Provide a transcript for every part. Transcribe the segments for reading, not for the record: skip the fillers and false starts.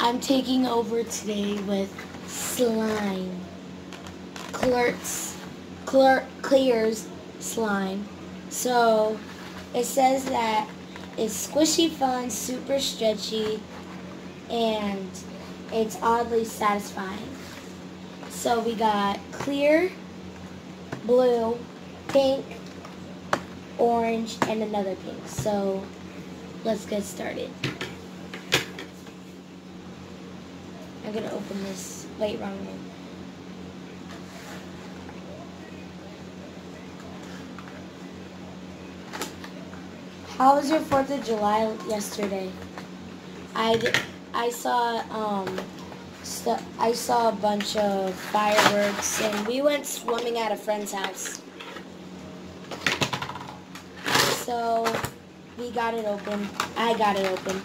I'm taking over today with slime. Clears slime. So it says that it's squishy fun, super stretchy, and it's oddly satisfying. So we got clear, blue, pink, orange, and another pink. So let's get started. I'm gonna open this. Wait, wrong one. How was your 4th of July yesterday? I saw I saw a bunch of fireworks, and we went swimming at a friend's house. So we got it open. I got it open.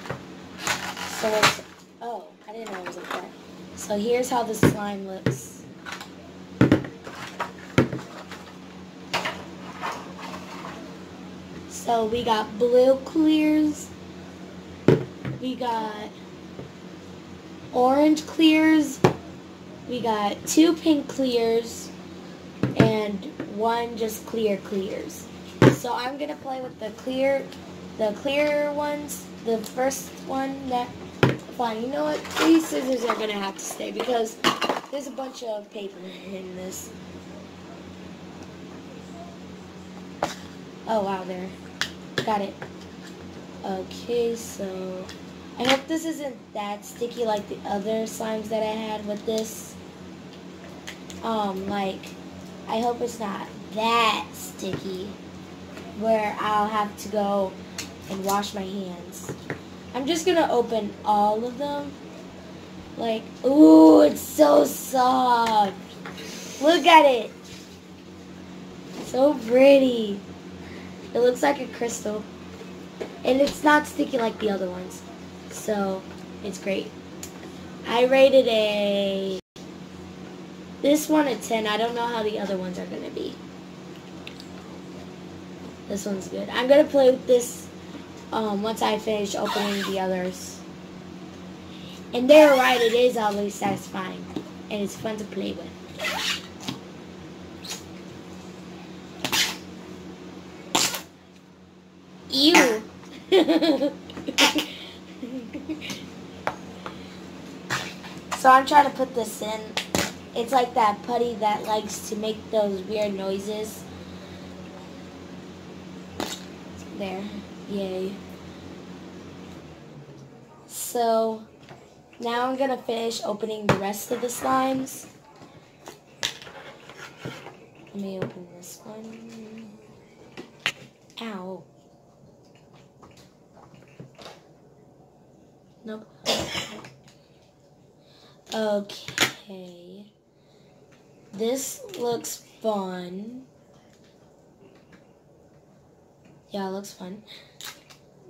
So it's, oh, I didn't know it was like that. So here's how the slime looks. So we got blue clears, we got orange clears, we got 2 pink clears, and 1 just clear clears. So I'm gonna play with the clear ones. The first one that, fine, you know what? These scissors are gonna have to stay because there's a bunch of paper in this. Oh wow, there. Got it. Okay, so I hope this isn't that sticky like the other slimes that I had with this. I hope it's not that sticky where I'll have to go and wash my hands. I'm just gonna open all of them. Like, ooh, it's so soft. Look at it. So pretty. It looks like a crystal. And it's not sticky like the other ones. So, it's great. I rated this one a 10. I don't know how the other ones are going to be. This one's good. I'm going to play with this once I finish opening the others. And they're right, it is always satisfying. And it's fun to play with. Ew. So I'm trying to put this in. It's like that putty that likes to make those weird noises. There. Yay. So now I'm going to finish opening the rest of the slimes. Let me open this one. Ow. Nope. Okay. This looks fun. Yeah, it looks fun.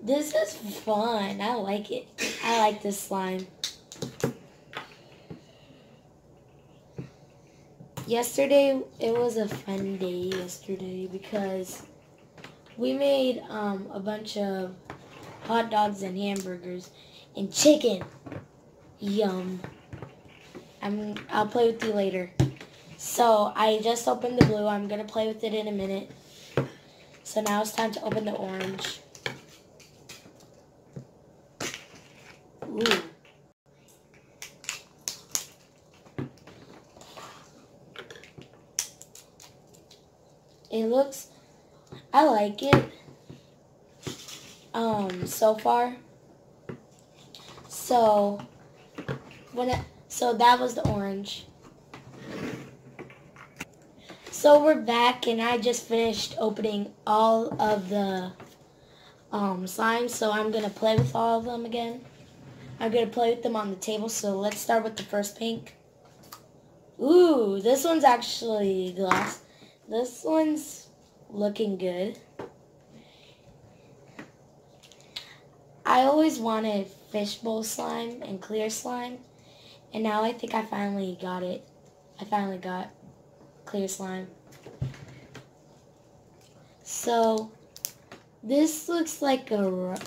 This is fun. I like it. I like this slime. Yesterday, it was a fun day yesterday because we made a bunch of hot dogs and hamburgers and chicken. Yum. I'll play with you later. So I just opened the blue. I'm gonna play with it in a minute. So now it's time to open the orange. Ooh. It looks, I like it. So far. So that was the orange. So we're back, and I just finished opening all of the slimes. So I'm gonna play with all of them again. I'm gonna play with them on the table. So let's start with the first pink. Ooh, this one's actually gloss. This one's looking good. I always wanted fishbowl slime and clear slime, and now I think I finally got it. I finally got clear slime. So this looks like the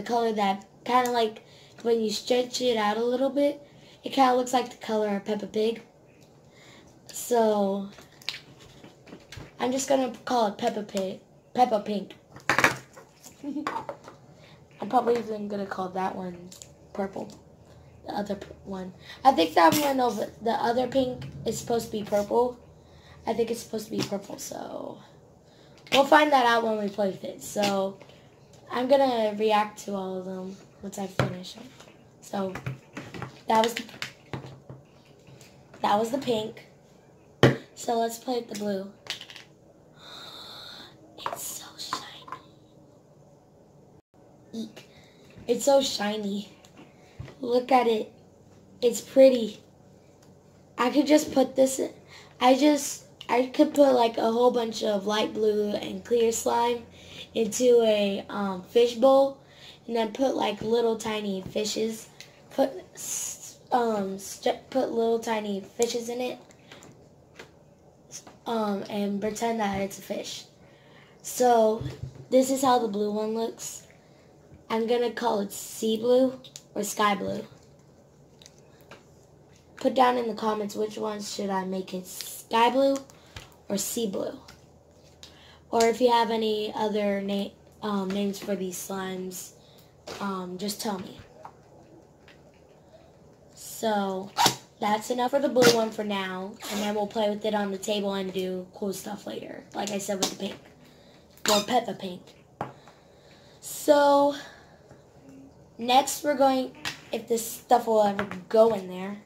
color that kind of like when you stretch it out a little bit, it kind of looks like the color of Peppa Pig. So I'm just gonna call it Peppa Pink. I'm probably even gonna call that one purple. The other one. I think that one over the other pink is supposed to be purple. I think it's supposed to be purple, so we'll find that out when we play with it. So I'm gonna react to all of them once I finish them. So that was the pink. So let's play with the blue. It's so shiny. Eek. It's so shiny. Look at it. It's pretty. I could just put this in. I could put like a whole bunch of light blue and clear slime into a fish bowl, and then put like little tiny fishes. Put little tiny fishes in it, and pretend that it's a fish. So this is how the blue one looks. I'm gonna call it sea blue or sky blue. Put down in the comments which ones should I make it, sky blue or sea blue. Or if you have any other names for these slimes, just tell me. So that's enough for the blue one for now, and then we'll play with it on the table and do cool stuff later, like I said with the pink, or Peppa Pink. So next we're going, if this stuff will ever go in there,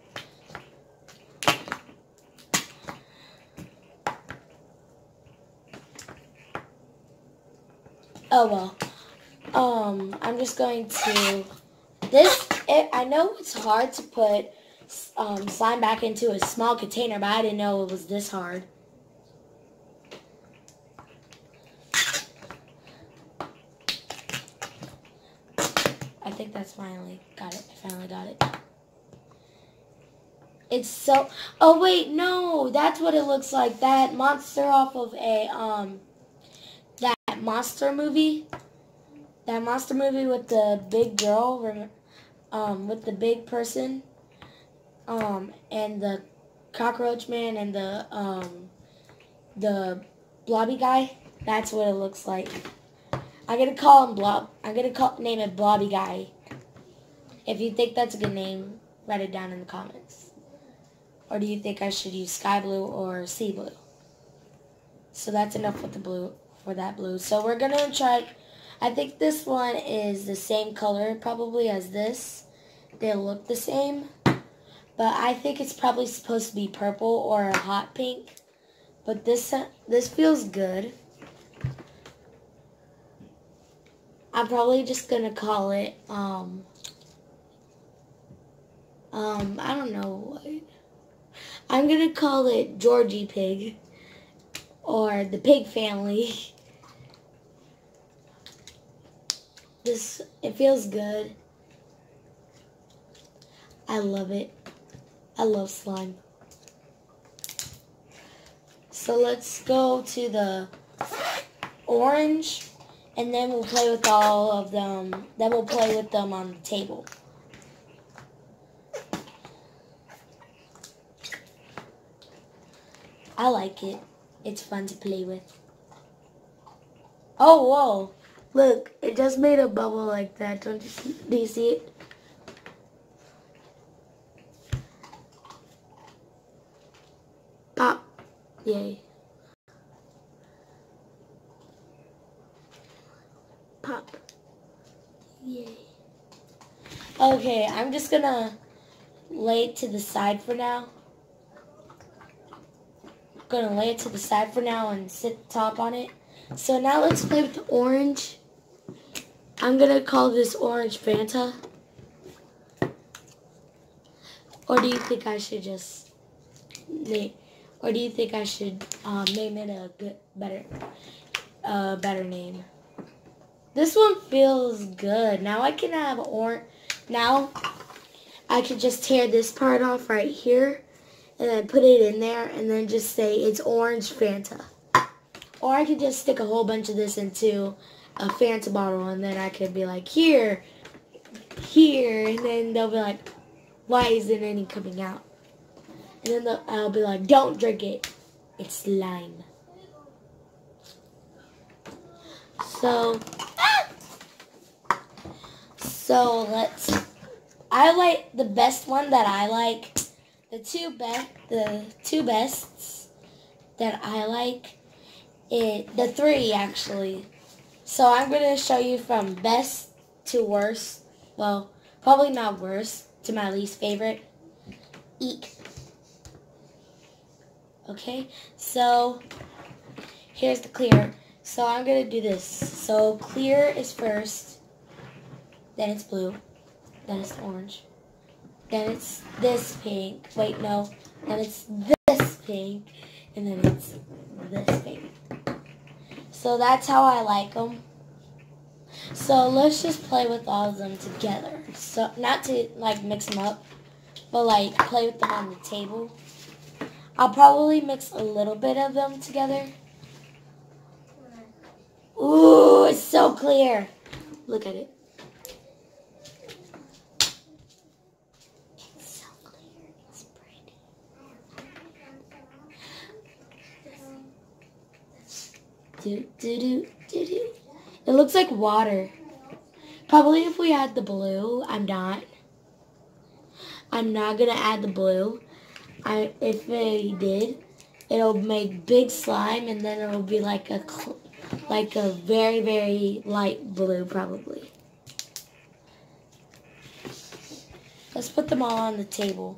oh well, I'm just going to, I know it's hard to put slime back into a small container, but I didn't know it was this hard. I think that's finally got it. I finally got it. It's so, oh wait, no, that's what it looks like. That monster off of a, that monster movie. That monster movie with the big girl, with the big person, and the cockroach man and the blobby guy. That's what it looks like. I'm gonna call him Blob. I'm gonna name it Blobby Guy. If you think that's a good name, write it down in the comments. Or do you think I should use sky blue or sea blue? So that's enough with the blue, for that blue. So we're gonna try. I think this one is the same color probably as this. They look the same, but I think it's probably supposed to be purple or a hot pink. But this feels good. I'm probably just gonna call it I don't know what. I'm gonna call it Georgie Pig or the Pig Family. It feels good. I love it. I love slime. So let's go to the orange, and then we'll play with all of them. Then we'll play with them on the table. I like it. It's fun to play with. Oh, whoa. Look, it just made a bubble like that. Do you see it? Pop. Yay. Pop. Yay. Okay, I'm just gonna lay it to the side for now. Gonna lay it to the side for now and sit top on it. So now let's play with the orange. I'm gonna call this Orange Fanta. Or do you think I should just name? Or do you think I should name it a better name? This one feels good. Now I can have orange. Now I could just tear this part off right here and then put it in there and then just say it's Orange Fanta. Or I could just stick a whole bunch of this into a Fanta bottle and then I could be like, here, here, and then they'll be like, why isn't any coming out? And then I'll be like, don't drink it. It's slime. So I like the best one that I like. The two bests that I like. The three actually. So I'm gonna show you from best to worst. Well, probably not worst to my least favorite. Eek. Okay, so here's the clear. So I'm gonna do this. So clear is first, then it's blue, then it's orange, then it's this pink. Wait, no, then it's this pink, and then it's this pink. So that's how I like them. So let's just play with all of them together. So not to like mix them up, but like play with them on the table. I'll probably mix a little bit of them together. Ooh, it's so clear. Look at it. It's so clear. It's pretty. Do. It looks like water. Probably if we add the blue, I'm not gonna add the blue. If we did, it'll make big slime, and then it'll be like a very, very light blue, probably. Let's put them all on the table.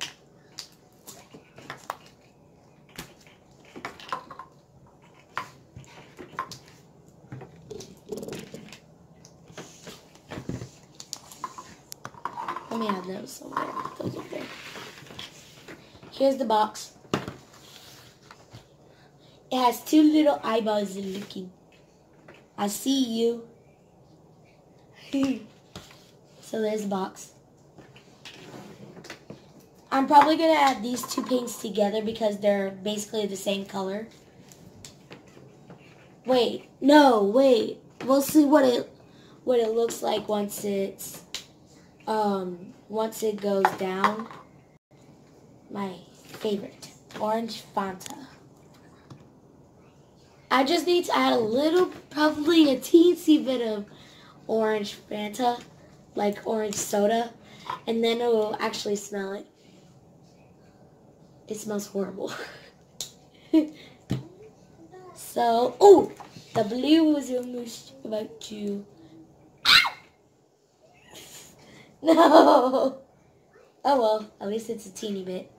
Let me have those over there. Those over there. Here's the box. It has two little eyeballs looking. I see you. So there's the box. I'm probably going to add these two pinks together because they're basically the same color. Wait. No, wait. We'll see what it looks like once it goes down. My favorite, orange Fanta. I just need to add a little, probably a teensy bit of orange Fanta, like orange soda, and then it will actually smell it. It smells horrible. So, oh, the blue was almost about to. No. Oh well, at least it's a teeny bit.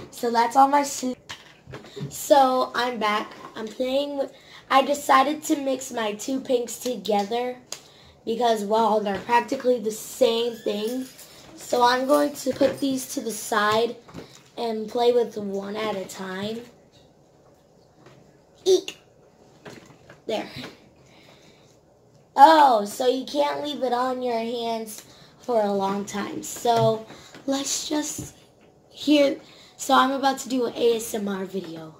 So that's all my soup. So I'm back. I'm playing with. I decided to mix my two pinks together because, well, they're practically the same thing. So I'm going to put these to the side and play with one at a time. Eek! There. Oh, so you can't leave it on your hands for a long time. So let's just hear. So I'm about to do an ASMR video.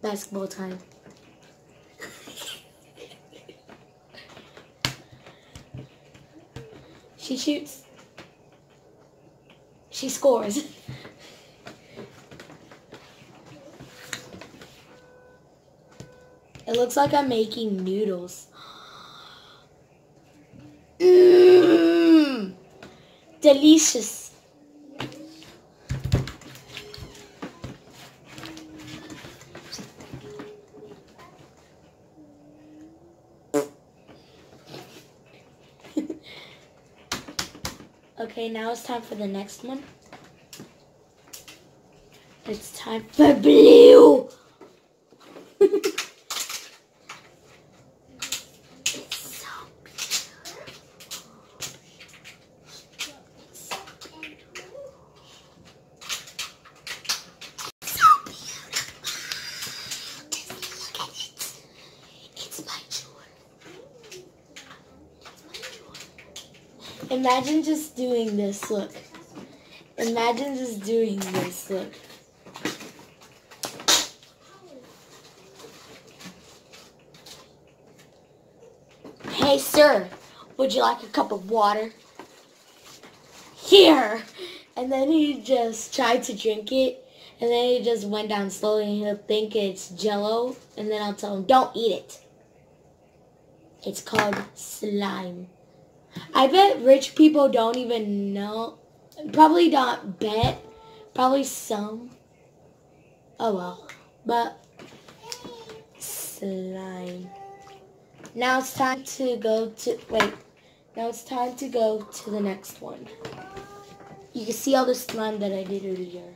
Basketball time. She shoots. She scores. It looks like I'm making noodles. Mmm, delicious. Okay, now it's time for the next one. It's time for blue. Imagine just doing this, look. Imagine just doing this, look. Hey, sir, would you like a cup of water? Here! And then he just tried to drink it, and then he just went down slowly, and he'll think it's Jell-O, and then I'll tell him, don't eat it. It's called slime. I bet rich people don't even know. Probably not bet. Probably some. Oh well. But slime. Now it's time to go to, wait. Now it's time to go to the next one. You can see all the slime that I did earlier.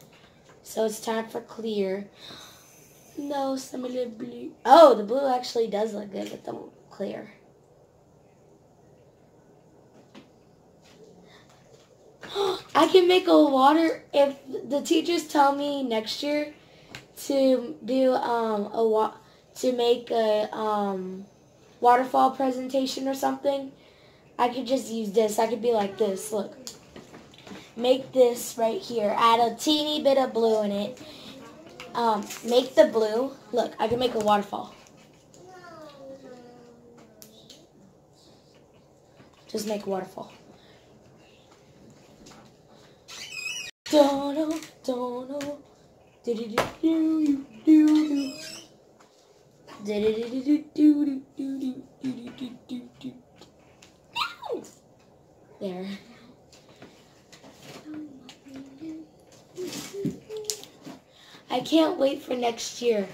So it's time for clear. No, some of the blue. Oh, the blue actually does look good with the clear. I can make a water, if the teachers tell me next year to do to make a waterfall presentation or something, I could just use this. I could be like this, look. Make this right here. Add a teeny bit of blue in it. Make the blue. Look, I can make a waterfall. Just make a waterfall. Don't know. There. I can't wait for next year.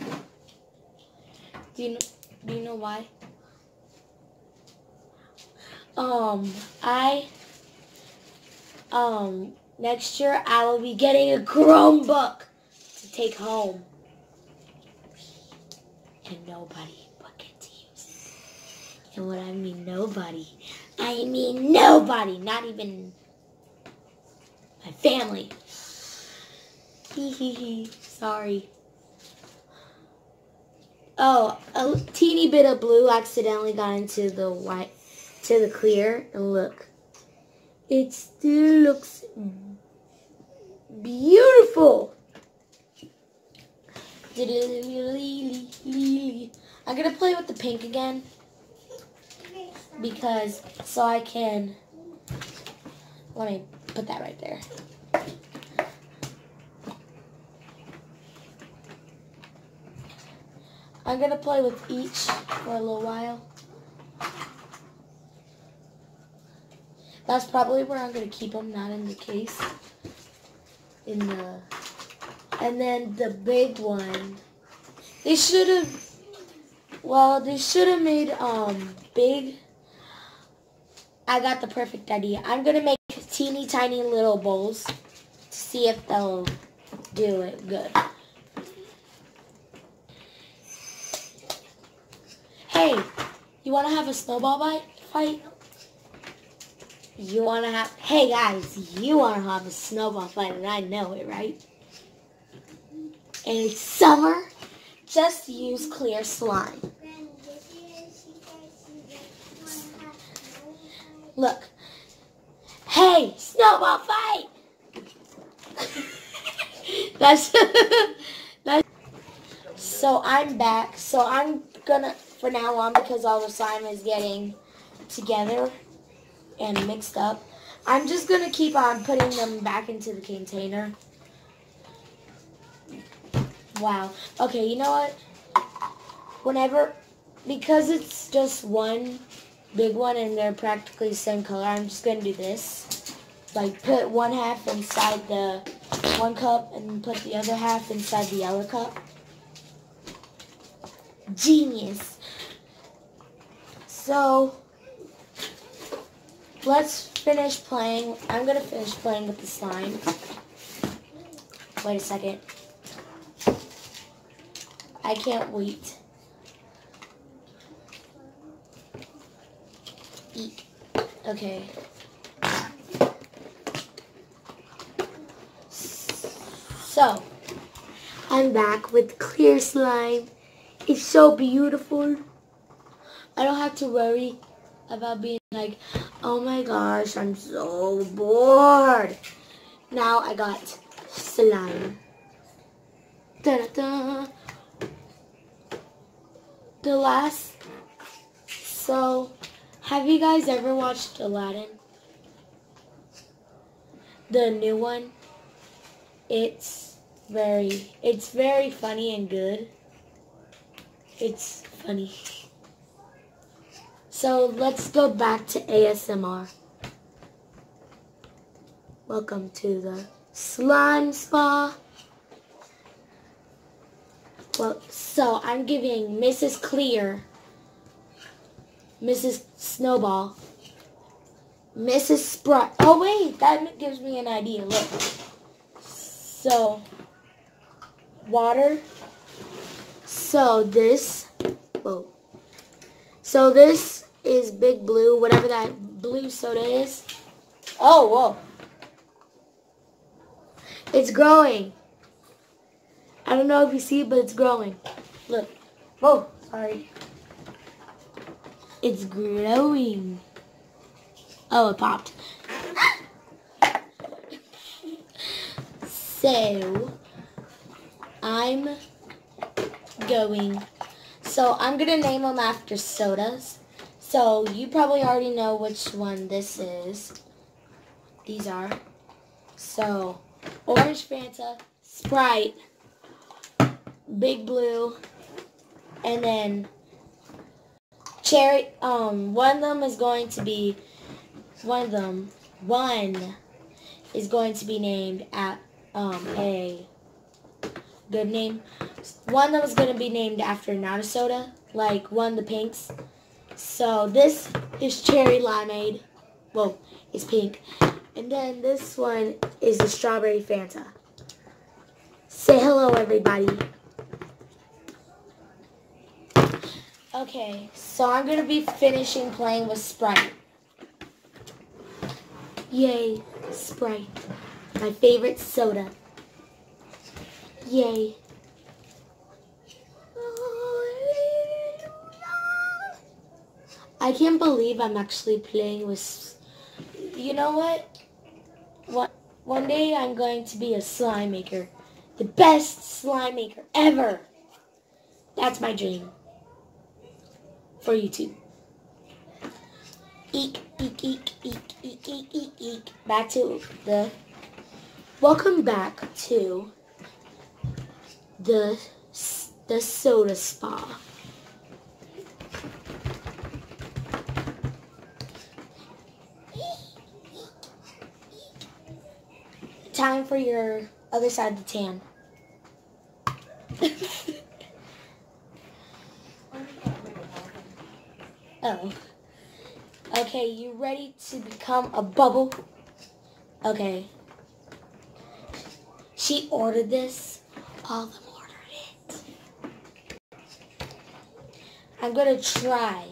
Do you know why? Next year I will be getting a Chromebook to take home. And nobody will get to use it. And when I mean nobody, I mean nobody. Not even my family. Hee hee hee. Sorry. Oh, a teeny bit of blue accidentally got into the white, to the clear. And look. It still looks beautiful. I'm going to play with the pink again. Because, so I can, let me put that right there. I'm going to play with each for a little while. That's probably where I'm going to keep them, not in the case. And then the big one. They should have, well, they should have made, big. I got the perfect idea. I'm going to make teeny tiny little bowls to see if they'll do it good. Hey, you want to have a snowball fight? You want to have, hey guys, you want to have a snowball fight, and I know it, right? And it's summer, just use clear slime. Look. Hey, snowball fight! So I'm back. So I'm gonna, for now on, because all the slime is getting together and mixed up, I'm just gonna keep on putting them back into the container. Wow. Okay, you know what? Whenever, because it's just one big one and they're practically the same color, I'm just gonna do this. Like put one half inside the one cup and put the other half inside the other cup. Genius. So let's finish playing. I'm gonna finish playing with the slime. Wait a second. I can't wait. Eat. Okay. So, I'm back with clear slime. It's so beautiful. I don't have to worry about being like, oh my gosh, I'm so bored. Now I got slime. Da-da-da. So, have you guys ever watched Aladdin? The new one? It's very funny and good. It's funny. So let's go back to ASMR. Welcome to the slime spa. Well, so I'm giving Mrs. Clear, Mrs. Snowball, Mrs. Sprite. Oh wait, that gives me an idea. Look. So, water. So this, whoa. So this is Big Blue, whatever that blue soda is. Oh, whoa. It's growing. I don't know if you see it, but it's growing. Look. Whoa, sorry. It's growing. Oh, it popped. So, I'm gonna name them after sodas. So, you probably already know which one this is. These are. So, Orange Fanta, Sprite, Big Blue, and then Cherry. One is going to be named at a good name. One that was going to be named after not a soda, like one of the pinks. So this is Cherry Limeade. Well, it's pink. And then this one is the Strawberry Fanta. Say hello, everybody. Okay, so I'm going to be finishing playing with Sprite. Yay, Sprite. My favorite soda. Yay. I can't believe I'm actually playing with... You know what? One day I'm going to be a slime maker. The best slime maker ever. That's my dream. For YouTube. Eek, eek, eek, eek, eek, eek, eek, eek. Welcome back to the soda spa. Time for your other side of the tan. Oh. Okay, you ready to become a bubble? Okay. She ordered this. All of them ordered it. I'm gonna try.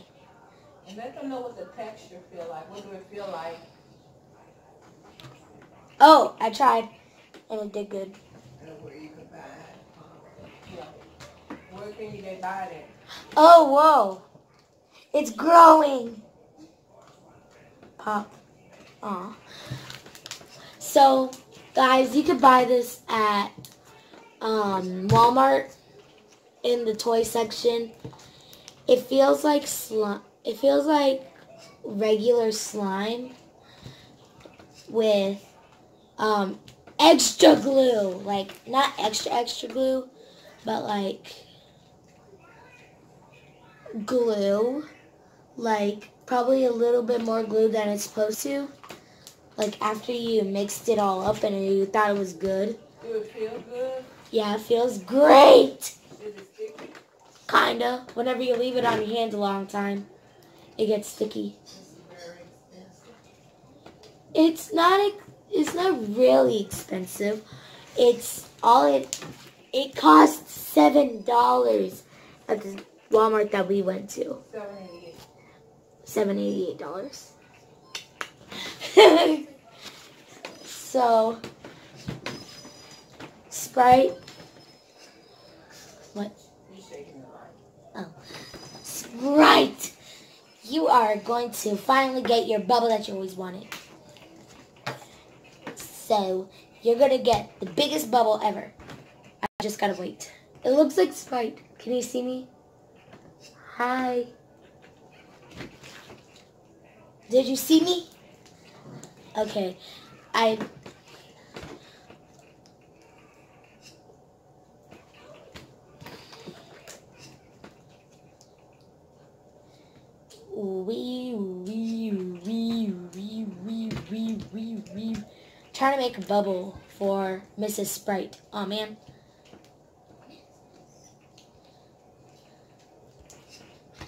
And let them know what the texture feel like. What do it feel like? Oh, I tried, and it did good. And where you can buy it. Yeah. Where can you buy it? Oh, whoa. It's growing. Pop. Aw. So, guys, you could buy this at Walmart. in the toy section. It feels like slime. It feels like regular slime with extra glue. Like not extra glue, but like glue. Like probably a little bit more glue than it's supposed to. Like after you mixed it all up and you thought it was good. Do it feel good? Yeah, it feels great. Is it sticky? Kinda. Whenever you leave it on your hands a long time, it gets sticky. This is very expensive. It's not really expensive. It costs $7 at the Walmart that we went to. $788. So Sprite. What? You're shaking the light. Oh. Sprite! You are going to finally get your bubble that you always wanted. So, you're going to get the biggest bubble ever. I just gotta wait. It looks like Sprite. Can you see me? Hi. Did you see me? Okay. Trying to make a bubble for Mrs. Sprite. Oh man.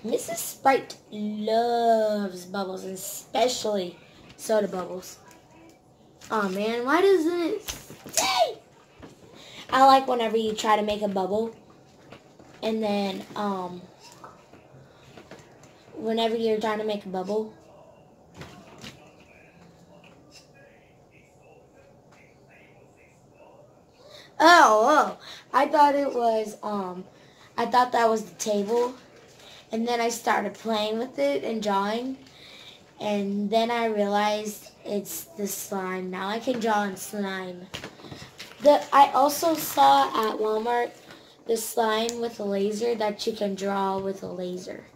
Mrs. Sprite loves bubbles, especially soda bubbles. Oh man, why doesn't it stay? I like whenever you try to make a bubble and then whenever you're trying to make a bubble, oh, I thought it was I thought that was the table, and then I started playing with it and drawing, and then I realized it's the slime. Now I can draw in slime. I also saw at Walmart the slime with a laser that you can draw with a laser.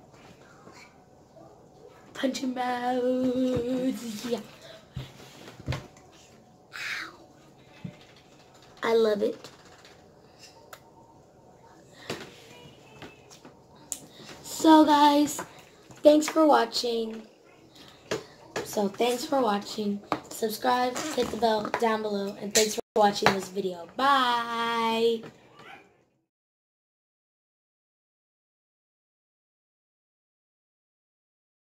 Punch him out. Yeah. Ow. I love it. So guys, thanks for watching. Subscribe, hit the bell down below, and thanks for watching this video. Bye.